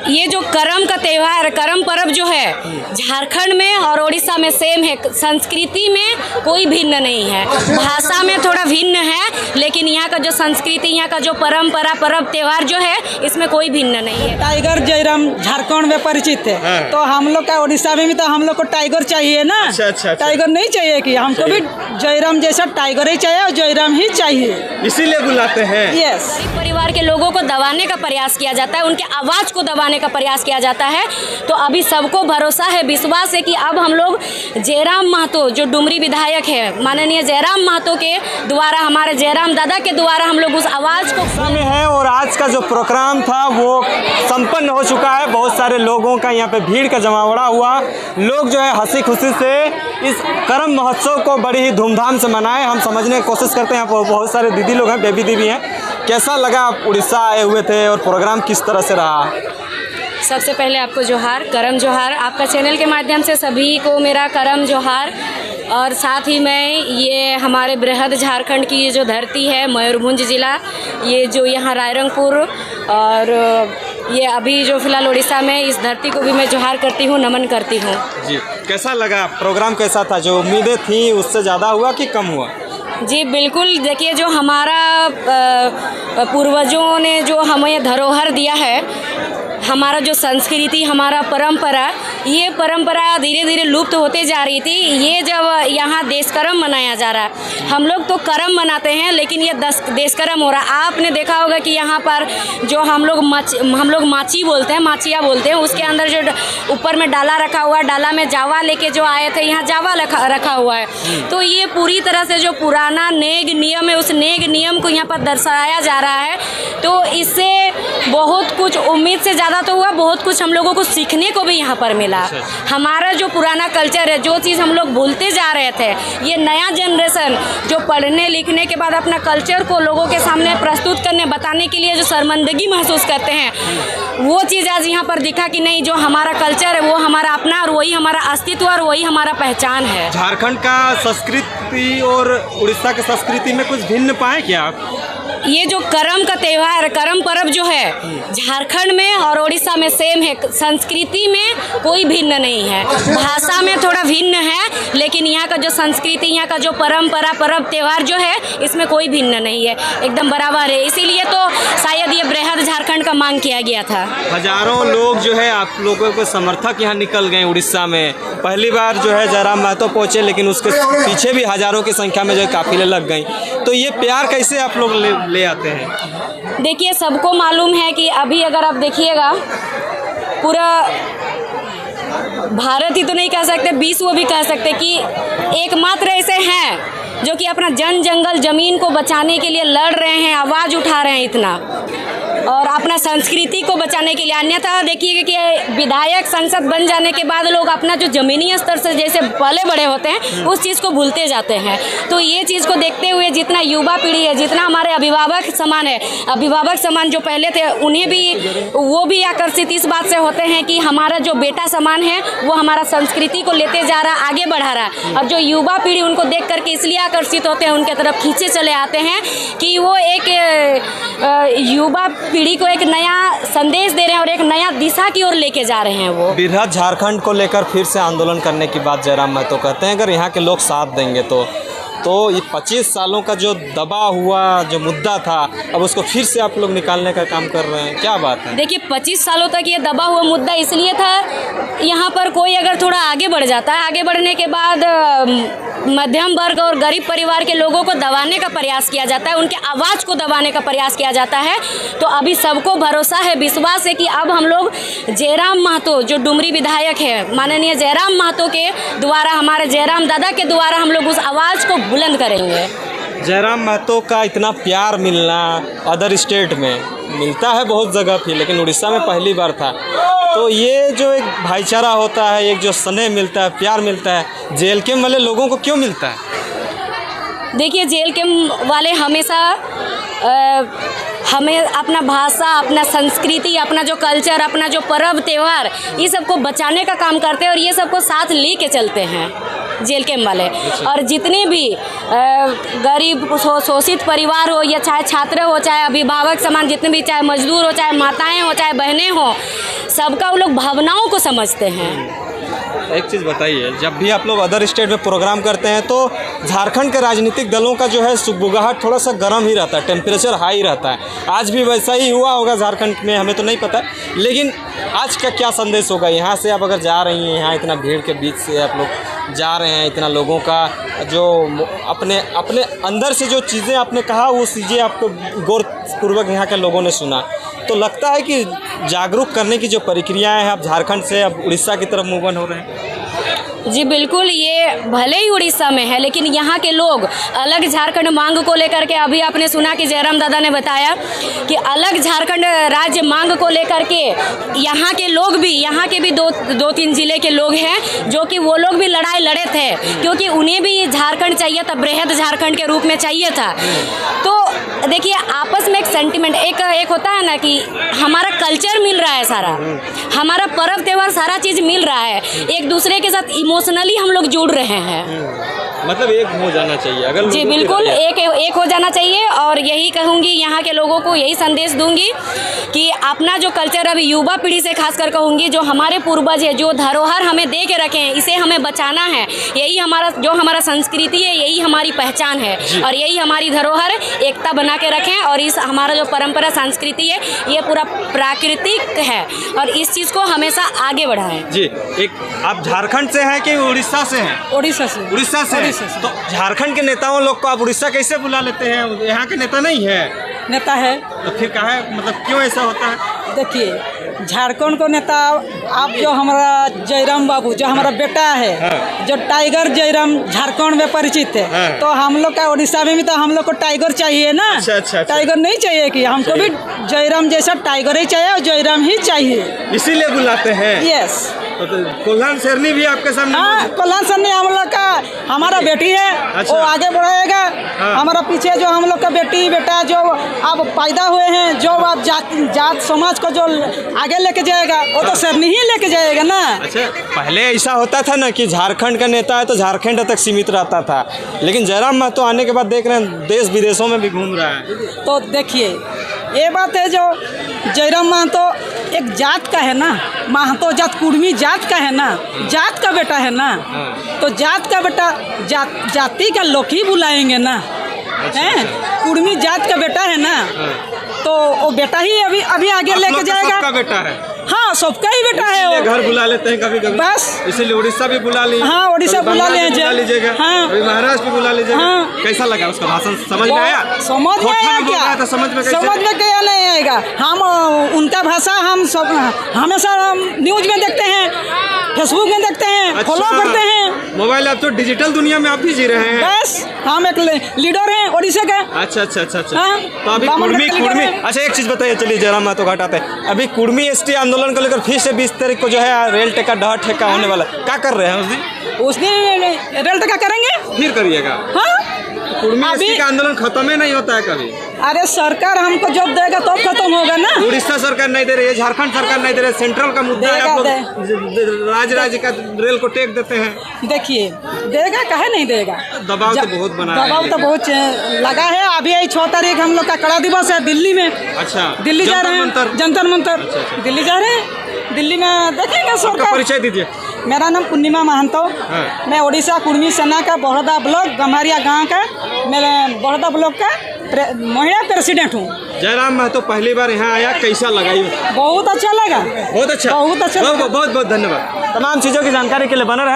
ये जो करम का त्यौहार, करम पर्व जो है झारखंड में और उड़ीसा में सेम है। संस्कृति में कोई भिन्न नहीं है, भाषा में थोड़ा भिन्न है, लेकिन यहाँ का जो संस्कृति, यहाँ का जो परंपरा, पर्व त्यौहार जो है, इसमें कोई भिन्न नहीं है। टाइगर जयराम झारखंड में परिचित है, तो हम लोग का उड़ीसा में भी तो हम लोग को टाइगर चाहिए ना। अच्छा। टाइगर नहीं चाहिए कि हमको भी जयराम जैसा टाइगर ही चाहिए और जयराम ही चाहिए, इसीलिए बुलाते हैं। यस। गरीब परिवार के लोगों को दबाने का प्रयास किया जाता है, उनके आवाज़ को दबाने का प्रयास किया जाता है। तो अभी सबको भरोसा है, विश्वास है कि अब हम लोग जयराम महतो, जो डुमरी विधायक है माननीय जयराम महतो के द्वारा, हमारे जयराम दादा के द्वारा हम लोग उस आवाज़ को में है। और आज का जो प्रोग्राम था वो संपन्न हो चुका है। बहुत सारे लोगों का यहाँ पे भीड़ का जमावड़ा हुआ। लोग जो है हंसी खुशी से इस करम महोत्सव को बड़ी ही धूमधाम से मनाए। हम समझने की कोशिश करते हैं। यहाँ पर बहुत सारे दीदी लोग हैं, बेबी दीदी हैं। कैसा लगा, आप उड़ीसा आए हुए थे और प्रोग्राम किस तरह से रहा? सबसे पहले आपको जोहार, करम जोहार। आपका चैनल के माध्यम से सभी को मेरा करम जोहार। और साथ ही मैं ये हमारे बृहद झारखंड की ये जो धरती है, मयूरभंज ज़िला, ये जो यहाँ रायरंगपुर और ये अभी जो फिलहाल उड़ीसा में, इस धरती को भी मैं जोहार करती हूँ, नमन करती हूँ। जी, कैसा लगा प्रोग्राम? कैसा था? जो उम्मीदें थी उससे ज़्यादा हुआ कि कम हुआ? जी बिल्कुल, देखिए जो हमारा पूर्वजों ने जो हमें धरोहर दिया है, हमारा जो संस्कृति, हमारा परंपरा, ये परंपरा धीरे धीरे लुप्त होते जा रही थी। ये जब यहाँ देशकर्म मनाया जा रहा है, हम लोग तो कर्म मनाते हैं, लेकिन ये देशकर्म हो रहा है। आपने देखा होगा कि यहाँ पर जो हम लोग माची बोलते हैं, माचिया बोलते हैं, उसके अंदर जो ऊपर में डाला रखा हुआ है, डाला में जावा लेके जो आए थे, यहाँ जावा रखा हुआ है। तो ये पूरी तरह से जो पुराना नेग नियम है, उस नेग नियम को यहाँ पर दर्शाया जा रहा है। तो इससे बहुत कुछ, उम्मीद से ज़्यादा तो हुआ, बहुत कुछ हम लोगों को सीखने को भी यहाँ पर मिला। हमारा जो पुराना कल्चर है, जो चीज़ हम लोग भूलते जा रहे थे, ये नया जनरेशन जो पढ़ने लिखने के बाद अपना कल्चर को लोगों के सामने प्रस्तुत करने, बताने के लिए जो शर्मिंदगी महसूस करते हैं, वो चीज़ आज यहाँ पर दिखा कि नहीं, जो हमारा कल्चर है वो हमारा अपना, और वही हमारा अस्तित्व और वही हमारा पहचान है। झारखंड का संस्कृति और उड़ीसा की संस्कृति में कुछ भिन्न पाए क्या आप? ये जो करम का त्यौहार, करम पर्व जो है झारखंड में और उड़ीसा में सेम है। संस्कृति में कोई भिन्न नहीं है, भाषा में थोड़ा भिन्न है, लेकिन यहाँ का जो संस्कृति, यहाँ का जो परंपरा, पर्व त्यौहार जो है, इसमें कोई भिन्न नहीं है, एकदम बराबर है। इसीलिए तो शायद ये बृहद झारखंड का मांग किया गया था। हजारों लोग जो है आप लोगों के समर्थक यहाँ निकल गए उड़ीसा में। पहली बार जो है जयराम महतो पहुँचे, लेकिन उसके पीछे भी हजारों की संख्या में जो काफिले लग गई। तो ये प्यार कैसे आप लोग ले आते हैं? देखिए, सबको मालूम है कि अभी अगर आप देखिएगा, पूरा भारत ही तो नहीं कह सकते, विश्व भी कह सकते कि एकमात्र ऐसे हैं जो कि अपना जंगल ज़मीन को बचाने के लिए लड़ रहे हैं, आवाज़ उठा रहे हैं इतना, और अपना संस्कृति को बचाने के लिए। अन्यथा देखिए कि विधायक, संसद बन जाने के बाद लोग अपना जो ज़मीनी स्तर से जैसे पले बड़े होते हैं, उस चीज़ को भूलते जाते हैं। तो ये चीज़ को देखते हुए जितना युवा पीढ़ी है, जितना हमारे अभिभावक समान है, अभिभावक समान जो पहले थे, उन्हें भी, वो भी आकर्षित इस बात से होते हैं कि हमारा जो बेटा समान है वो हमारा संस्कृति को लेते जा रहा, आगे बढ़ा रहा है। और जो युवा पीढ़ी उनको देख करके इसलिए आकर्षित होते हैं, उनके तरफ खींचे चले आते हैं कि वो एक युवा पीढ़ी को एक नया संदेश दे रहे हैं और एक नया दिशा की ओर लेके जा रहे हैं। वो बृहद झारखंड को लेकर फिर से आंदोलन करने की बात जयराम महतो कहते हैं। अगर यहाँ के लोग साथ देंगे तो ये 25 सालों का जो दबा हुआ जो मुद्दा था, अब उसको फिर से आप लोग निकालने का काम कर रहे हैं। क्या बात है? देखिए, 25 सालों तक ये दबा हुआ मुद्दा इसलिए था, यहाँ पर कोई अगर थोड़ा आगे बढ़ जाता है, आगे बढ़ने के बाद मध्यम वर्ग और गरीब परिवार के लोगों को दबाने का प्रयास किया जाता है, उनके आवाज़ को दबाने का प्रयास किया जाता है। तो अभी सबको भरोसा है, विश्वास है कि अब हम लोग जयराम महतो, जो डुमरी विधायक है माननीय जयराम महतो के द्वारा, हमारे जयराम दादा के द्वारा, हम लोग उस आवाज़ को बुलंद करेंगे। जयराम महतो का इतना प्यार मिलना अदर स्टेट में मिलता है बहुत जगह भी, लेकिन उड़ीसा में पहली बार था। तो ये जो एक भाईचारा होता है, एक जो स्नेह मिलता है, प्यार मिलता है, जेल के वाले लोगों को क्यों मिलता है? देखिए, जेल के वाले हमेशा हमें अपना भाषा, अपना संस्कृति, अपना जो कल्चर, अपना जो पर्व त्यौहार, ये सबको बचाने का काम करते हैं और ये सबको साथ ले के चलते हैं। जेल कैंप वाले। और जितने भी गरीब शोषित परिवार हो, या चाहे छात्र हो, चाहे अभिभावक समान जितने भी, चाहे मजदूर हो, चाहे माताएं हो, चाहे बहनें हो, सबका वो लोग भावनाओं को समझते हैं। एक चीज़ बताइए, जब भी आप लोग अदर स्टेट में प्रोग्राम करते हैं तो झारखंड के राजनीतिक दलों का जो है सुगबुगाहट थोड़ा सा गर्म ही रहता है, टेम्परेचर हाई रहता है। आज भी वैसा ही हुआ होगा झारखंड में, हमें तो नहीं पता, लेकिन आज का क्या संदेश होगा? यहाँ से आप अगर जा रही हैं, यहाँ इतना भीड़ के बीच से आप लोग जा रहे हैं, इतना लोगों का जो अपने अपने अंदर से जो चीज़ें आपने कहा वो चीज़ें आपको गौरपूर्वक यहाँ के लोगों ने सुना, तो लगता है कि जागरूक करने की जो प्रक्रियाएं हैं, आप झारखंड से अब उड़ीसा की तरफ मूव ऑन हो रहे हैं। जी बिल्कुल, ये भले ही उड़ीसा में है, लेकिन यहाँ के लोग अलग झारखंड मांग को लेकर के, अभी आपने सुना कि जयराम दादा ने बताया कि अलग झारखंड राज्य मांग को लेकर के यहाँ के लोग भी, यहाँ के भी दो तीन जिले के लोग हैं जो कि वो लोग भी लड़ाई लड़े थे, क्योंकि उन्हें भी झारखंड चाहिए था, बृहद झारखंड के रूप में चाहिए था। तो देखिए, आपस में एक सेंटिमेंट एक होता है ना कि हमारा कल्चर मिल रहा है, सारा हमारा पर्व त्यौहार सारा चीज़ मिल रहा है, एक दूसरे के साथ इमोशनली हम लोग जुड़ रहे हैं। मतलब एक हो जाना चाहिए, अगर जी बिल्कुल एक हो जाना चाहिए। और यही कहूँगी, यहाँ के लोगों को यही संदेश दूंगी कि अपना जो कल्चर, अभी युवा पीढ़ी से खासकर कहूँगी, जो हमारे पूर्वज है, जो धरोहर हमें दे के रखे हैं, इसे हमें बचाना है। यही हमारा संस्कृति है, यही हमारी पहचान है, और यही हमारी धरोहर, एकता बना के रखें। और इस हमारा जो परंपरा संस्कृति है, ये पूरा प्राकृतिक है, और इस चीज़ को हमेशा आगे बढ़ाएं। जी, एक आप झारखंड से हैं कि उड़ीसा से हैं? उड़ीसा से। उड़ीसा से। तो झारखंड के नेताओं लोग को आप उड़ीसा कैसे बुला लेते हैं? यहाँ के नेता नहीं है? नेता है। तो फिर कहा है, मतलब क्यों ऐसा होता है? देखिए, झारखंड को नेता आप जो हमारा जयराम बाबू, जो हमारा बेटा है, जो टाइगर जयराम झारखंड में परिचित है, तो हम लोग का उड़ीसा में भी तो हम लोग को टाइगर चाहिए ना। अच्छा। टाइगर नहीं चाहिए कि हमको भी जयराम जैसा टाइगर ही चाहिए, और जयराम ही चाहिए, इसीलिए बुलाते हैं। यस। तो कोल्हान शेरनी भी आपके सामने? हाँ, कोल्हान शेरनी हम लोग का, हमारा बेटी है। अच्छा। वो आगे बढ़ाएगा। हमारा पीछे जो हम लोग का बेटा जो अब पैदा हुए हैं, जो अब जात समाज को जो आगे लेके जाएगा, वो तो शेरनी ही लेके जाएगा ना। अच्छा, पहले ऐसा होता था ना कि झारखंड का नेता है तो झारखंड तक सीमित रहता था, लेकिन जयराम महतो आने के बाद देख रहे हैं देश विदेशों में भी घूम रहा है। तो देखिए, ये बात है, जो जयराम महतो एक जात का है ना, महतो जात कुर्मी जात का है ना, जात का बेटा है ना, तो जात का बेटा जाति का लोग ही बुलाएंगे ना। हैं, कुर्मी जात का बेटा है ना, तो वो बेटा ही अभी आगे लेके जाएगा। सबका बेटा है। हाँ, सबका ही बेटा है वो। घर बुला लेते हैं कभी कभी, बस इसीलिए उड़ीसा भी बुला ली। हाँ, उड़ीसा बुला लीजिएगा। हाँ, महाराष्ट्र भी बुला लीजिएगा। हाँ। कैसा लगा उसका भाषण? समझ में आया? समझ में आया क्या? तो समझ में क्या नहीं आएगा? हम उनका भाषा हम सब हमेशा न्यूज में देखते हैं, फेसबुक में देखते हैं, फॉलो करते हैं। मोबाइल ऐप तो डिजिटल दुनिया में आप भी जी रहे हैं। बस हम एक लीडर हैं उड़ीसा का। अच्छा। हाँ? तो अभी कुर्मी अच्छा, एक चीज बताइए, चलिए जयराम महतो घटाते हैं। अभी कुर्मी एसटी आंदोलन को लेकर फिर से 20 तारीख को जो है रेल टेका डहा ठेका होने वाला, क्या कर रहे हैं उस दिन रेल टेका करेंगे, फिर करिएगा। हाँ, कुर्मी एसटी का आंदोलन खत्म ही नहीं होता है कभी। अरे सरकार हमको जब देगा तब खत्म होगा ना। उड़ीसा सरकार नहीं दे रही है, झारखंड सरकार नहीं दे रही है, सेंट्रल का मुद्दा है, आप लोग राज्य का रेल को टेक देते हैं। देखिए, देगा काहे नहीं देगा? दबाव तो बहुत बना है, दबाव तो बहुत लगा है। अभी 6 तारीख हम लोग का कड़ा दिवस है दिल्ली में। अच्छा, दिल्ली जा रहे हैं, जंतर मंतर। दिल्ली जा रहे हैं, दिल्ली में देखेंगे सरकार। परिचय दीजिए। मेरा नाम पूर्णिमा महतो। मैं उड़ीसा कुर्मी सेना का बड़ौदा ब्लॉक गम्हारिया गांव का, मैं बड़ौदा ब्लॉक का महिला प्रेसिडेंट हूँ। जयराम महतो पहली बार यहाँ आया, कैसा लगा? बहुत अच्छा लगा। बहुत अच्छा, बहुत अच्छा। बहुत बहुत धन्यवाद। तमाम चीज़ों की जानकारी के लिए बना रहे।